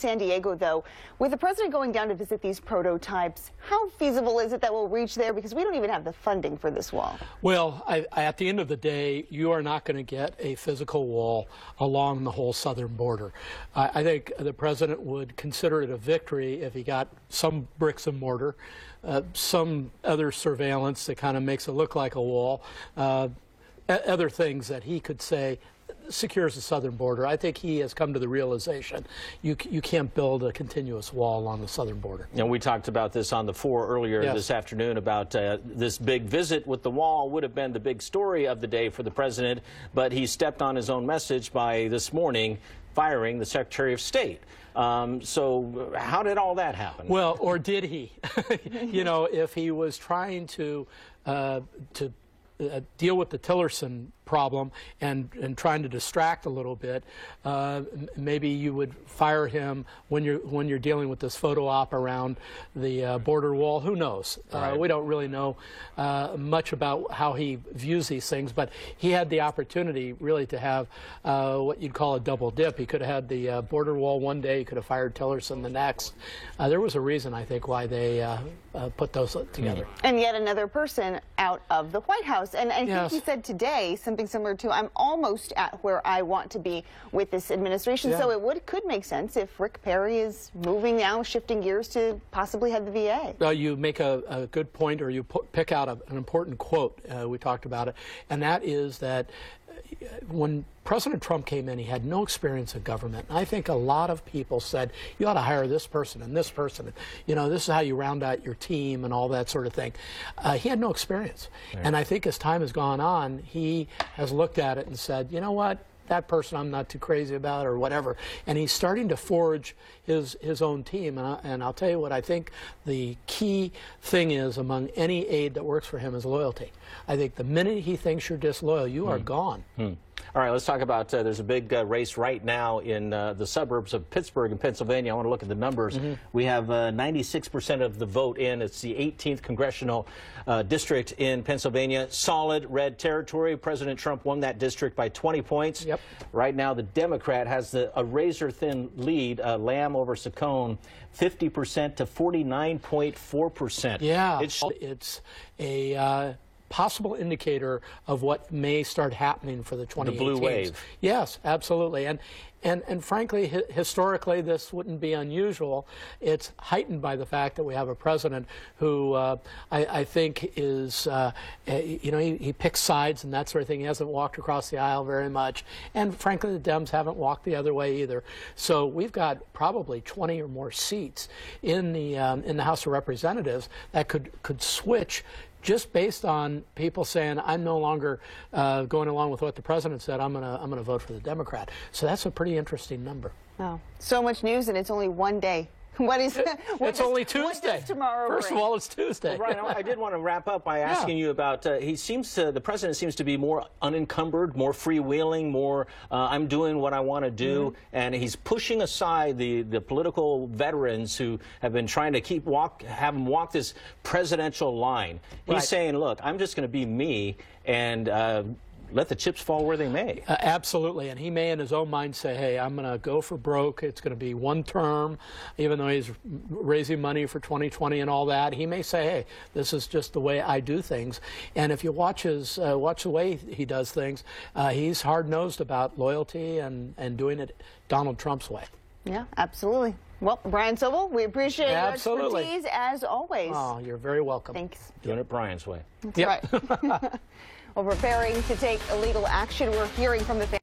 San Diego, though. With the president going down to visit these prototypes, how feasible is it that we'll reach there? Because we don't even have the funding for this wall. Well, at the end of the day, you are not going to get a physical wall along the whole southern border. I think the president would consider it a victory if he got some bricks and mortar, some other surveillance that kind of makes it look like a wall, other things that he could say secures the southern border. I think he has come to the realization you can't build a continuous wall along the southern border. And we talked about this on the 4 earlier this afternoon about this big visit with the wall would have been the big story of the day for the president, but he stepped on his own message by this morning firing the Secretary of State. So how did all that happen? Well, or did he? You know, if he was trying to deal with the Tillerson problem and trying to distract a little bit, maybe you would fire him when you're dealing with this photo op around the border wall. Who knows? Right. We don't really know much about how he views these things, but he had the opportunity really to have what you'd call a double dip. He could have had the border wall one day, he could have fired Tillerson the next. There was a reason, I think, why they put those together. And yet another person out of the White House. And I think he said today something similar to, I'm almost at where I want to be with this administration. So it could make sense if Rick Perry is moving now, shifting gears to possibly head the VA. You make a good point, or you pick out an important quote. We talked about it, and that is that when President Trump came in, he had no experience in government. And I think a lot of people said, you ought to hire this person and this person. You know, this is how you round out your team and all that sort of thing. He had no experience. Right. And I think as time has gone on, he has looked at it and said, you know what? That person I'm not too crazy about, or whatever. And he's starting to forge his own team. And I'll tell you what I think the key thing is among any aide that works for him is loyalty. I think the minute he thinks you're disloyal, you are gone. All right, let's talk about, there's a big race right now in the suburbs of Pittsburgh in Pennsylvania. I want to look at the numbers. We have 96% of the vote in. It's the 18th congressional district in Pennsylvania. Solid red territory. President Trump won that district by 20 points. Yep. Right now, the Democrat has a razor-thin lead, Lamb over Saccone, 50% to 49.4%. Yeah, it's a possible indicator of what may start happening for the 2018. The blue wave. Yes, absolutely. And frankly, historically, this wouldn't be unusual. It's heightened by the fact that we have a president who I think is, you know, he picks sides and that sort of thing. He hasn't walked across the aisle very much. And frankly, the Dems haven't walked the other way either. So we've got probably 20 or more seats in the House of Representatives that could switch just based on people saying, I'm no longer going along with what the president said, I'm gonna vote for the Democrat. So that's a pretty interesting number. Oh, so much news, and it's only one day. What is it's only Tuesday. What does tomorrow First bring? of all, it's Tuesday. Well, Brian, I did want to wrap up by asking you about, the president seems to be more unencumbered, more freewheeling, more I'm doing what I want to do, and he's pushing aside the political veterans who have been trying to have him walk this presidential line. He's saying, look, I'm just going to be me, and let the chips fall where they may. Absolutely, and he may in his own mind say, hey, I'm going to go for broke. It's going to be one term, even though he's raising money for 2020 and all that. He may say, hey, this is just the way I do things. And if you watch the way he does things, he's hard-nosed about loyalty and doing it Donald Trump's way. Yeah, absolutely. Well, Brian Sobel, we appreciate your expertise as always. Oh, you're very welcome. Thanks. Doing it Brian's way. That's right. Well, preparing to take illegal action, we're hearing from the